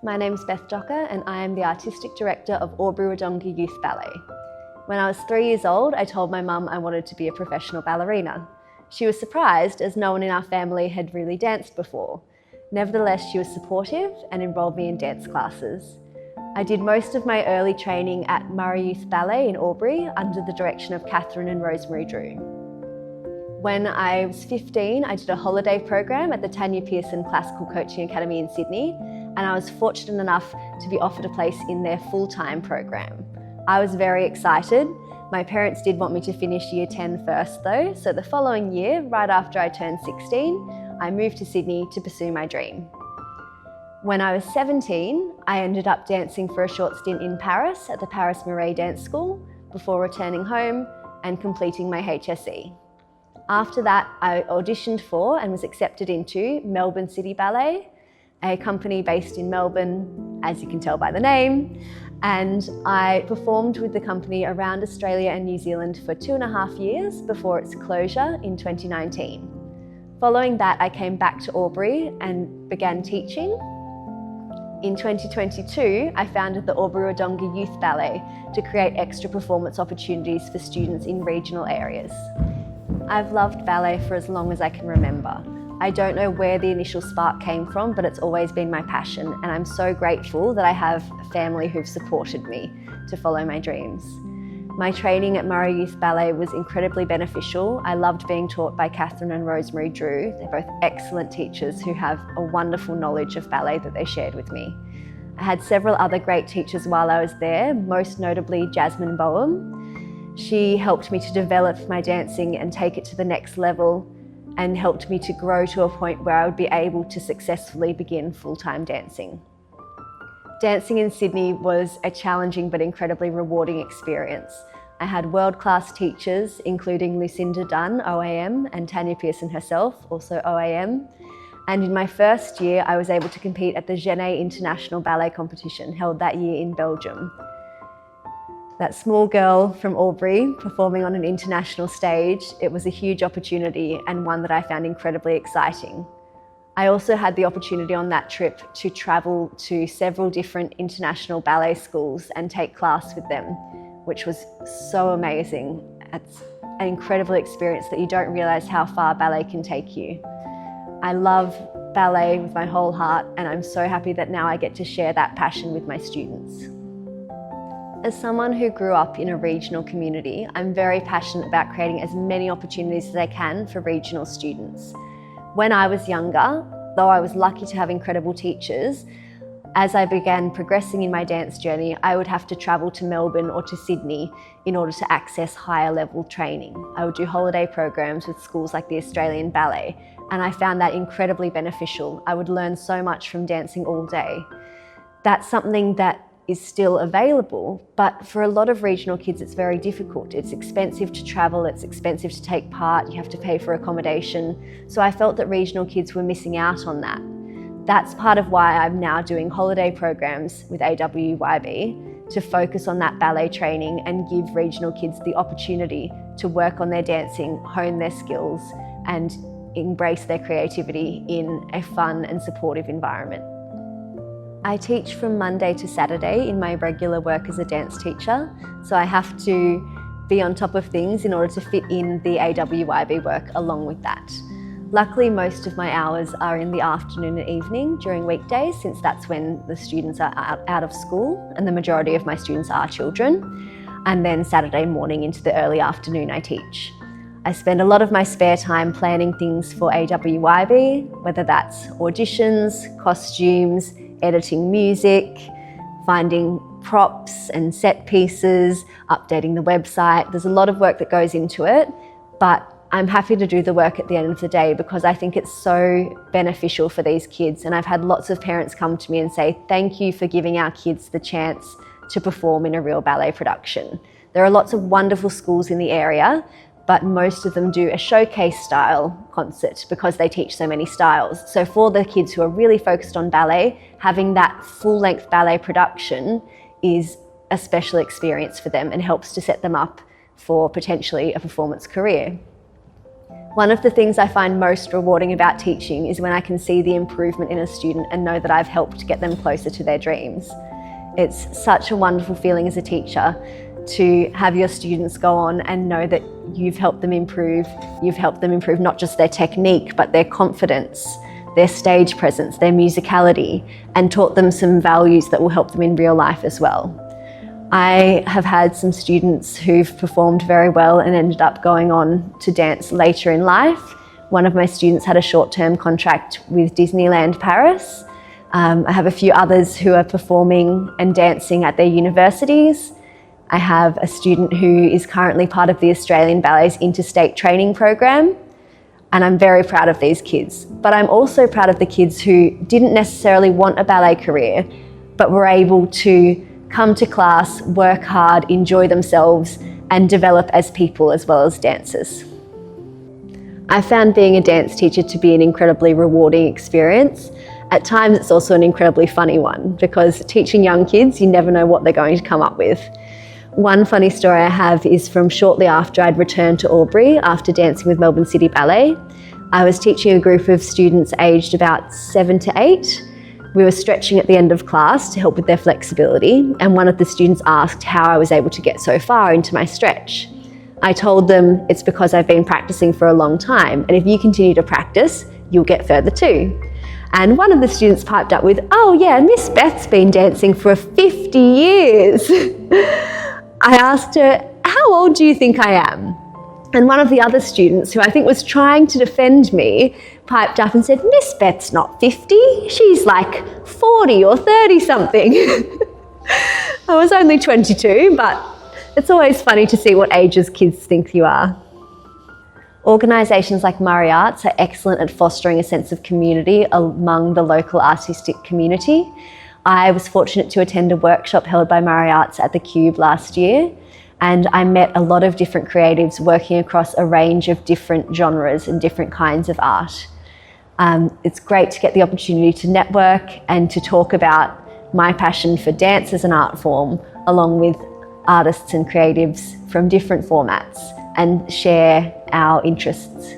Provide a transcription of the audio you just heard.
My name's Beth and I am the Artistic Director of Albury-Wodonga Youth Ballet. When I was 3 years old, I told my mum I wanted to be a professional ballerina. She was surprised as no one in our family had really danced before. Nevertheless, she was supportive and enrolled me in dance classes. I did most of my early training at Murray Youth Ballet in Albury under the direction of Catherine and Rosemary Drew. When I was 15, I did a holiday program at the Tanya Pearson Classical Coaching Academy in Sydney, and I was fortunate enough to be offered a place in their full-time program. I was very excited. My parents did want me to finish year 10 first though, so the following year, right after I turned 16, I moved to Sydney to pursue my dream. When I was 17, I ended up dancing for a short stint in Paris at the Paris Murray Dance School before returning home and completing my HSE. After that, I auditioned for and was accepted into Melbourne City Ballet, a company based in Melbourne, as you can tell by the name, and I performed with the company around Australia and New Zealand for 2.5 years before its closure in 2019. Following that, I came back to Albury and began teaching. In 2022, I founded the Albury-Wodonga Youth Ballet to create extra performance opportunities for students in regional areas. I've loved ballet for as long as I can remember. I don't know where the initial spark came from, but it's always been my passion, and I'm so grateful that I have a family who've supported me to follow my dreams. My training at Murray Youth Ballet was incredibly beneficial. I loved being taught by Catherine and Rosemary Drew. They're both excellent teachers who have a wonderful knowledge of ballet that they shared with me. I had several other great teachers while I was there, most notably Jasmine Boehm. She helped me to develop my dancing and take it to the next level, and helped me to grow to a point where I would be able to successfully begin full-time dancing. Dancing in Sydney was a challenging but incredibly rewarding experience. I had world-class teachers, including Lucinda Dunn, OAM, and Tanya Pearson herself, also OAM. And in my first year, I was able to compete at the Genet International Ballet Competition held that year in Belgium. That small girl from Albury performing on an international stage, it was a huge opportunity and one that I found incredibly exciting. I also had the opportunity on that trip to travel to several different international ballet schools and take class with them, which was so amazing. It's an incredible experience that you don't realise how far ballet can take you. I love ballet with my whole heart, and I'm so happy that now I get to share that passion with my students. As someone who grew up in a regional community, I'm very passionate about creating as many opportunities as I can for regional students. When I was younger, though I was lucky to have incredible teachers, as I began progressing in my dance journey, I would have to travel to Melbourne or to Sydney in order to access higher level training. I would do holiday programs with schools like the Australian Ballet, and I found that incredibly beneficial. I would learn so much from dancing all day. That's something that is still available, but for a lot of regional kids it's very difficult. It's expensive to travel, it's expensive to take part, you have to pay for accommodation. So I felt that regional kids were missing out on that. That's part of why I'm now doing holiday programs with AWYB to focus on that ballet training and give regional kids the opportunity to work on their dancing, hone their skills, and embrace their creativity in a fun and supportive environment. I teach from Monday to Saturday in my regular work as a dance teacher, so I have to be on top of things in order to fit in the AWYB work along with that. Luckily, most of my hours are in the afternoon and evening during weekdays, since that's when the students are out of school, and the majority of my students are children. And then Saturday morning into the early afternoon I teach. I spend a lot of my spare time planning things for AWYB, whether that's auditions, costumes, editing music, finding props and set pieces, updating the website. There's a lot of work that goes into it, but I'm happy to do the work at the end of the day because I think it's so beneficial for these kids. And I've had lots of parents come to me and say, thank you for giving our kids the chance to perform in a real ballet production. There are lots of wonderful schools in the area, but most of them do a showcase style concert because they teach so many styles. So for the kids who are really focused on ballet, having that full-length ballet production is a special experience for them and helps to set them up for potentially a performance career. One of the things I find most rewarding about teaching is when I can see the improvement in a student and know that I've helped get them closer to their dreams. It's such a wonderful feeling as a teacher to have your students go on and know that you've helped them improve. You've helped them improve not just their technique, but their confidence, their stage presence, their musicality, and taught them some values that will help them in real life as well. I have had some students who've performed very well and ended up going on to dance later in life. One of my students had a short-term contract with Disneyland Paris. I have a few others who are performing and dancing at their universities. I have a student who is currently part of the Australian Ballet's interstate training program, and I'm very proud of these kids. But I'm also proud of the kids who didn't necessarily want a ballet career, but were able to come to class, work hard, enjoy themselves, and develop as people as well as dancers. I found being a dance teacher to be an incredibly rewarding experience. At times it's also an incredibly funny one, because teaching young kids, you never know what they're going to come up with. One funny story I have is from shortly after I'd returned to Albury after dancing with Melbourne City Ballet. I was teaching a group of students aged about 7 to 8. We were stretching at the end of class to help with their flexibility, and one of the students asked how I was able to get so far into my stretch. I told them it's because I've been practicing for a long time, and if you continue to practice, you'll get further too. And one of the students piped up with, "Oh yeah, Miss Beth's been dancing for 50 years. I asked her, "How old do you think I am?" And one of the other students, who I think was trying to defend me, piped up and said, "Miss Beth's not 50, she's like 40 or 30 something." I was only 22, but it's always funny to see what ages kids think you are. Organisations like Murray Arts are excellent at fostering a sense of community among the local artistic community. I was fortunate to attend a workshop held by Murray Arts at the Cube last year, and I met a lot of different creatives working across a range of different genres and different kinds of art. It's great to get the opportunity to network and to talk about my passion for dance as an art form, along with artists and creatives from different formats, and share our interests.